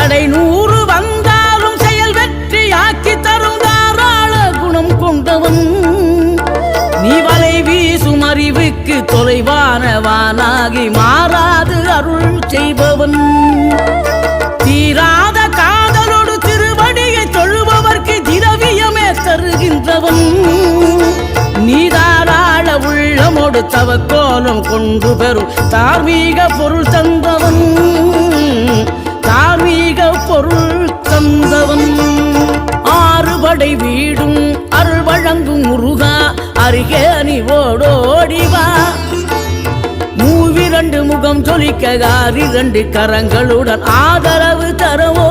தடை 100 வந்தாலும் செயல் வெற்றி ஆக்கி தரும் தாராள குணம் கொண்டவன் நீ வலை வீசும் அறிவுக்கு தொலைவானவானாகி மாறாது அருள் செய்பவன் தீராத காதலோடு திருவடியை தொழுபவர்க்கு திரவியமே தருகின்றவன் நீ தாராள உள்ளமோடு தவக்கோலம் கொண்டு பெறும் தார்மீக பொருள் தந்தவன் தார்மீக பொருள் தந்தவன் ஆறுபடை வீடும் அருள் வழங்கும் முருகா அருகே நீ ஓடோடிவா மூவிரண்டு முகம் ஜொலிக்க 2 கரங்களுடன் ஆதரவு தரவோ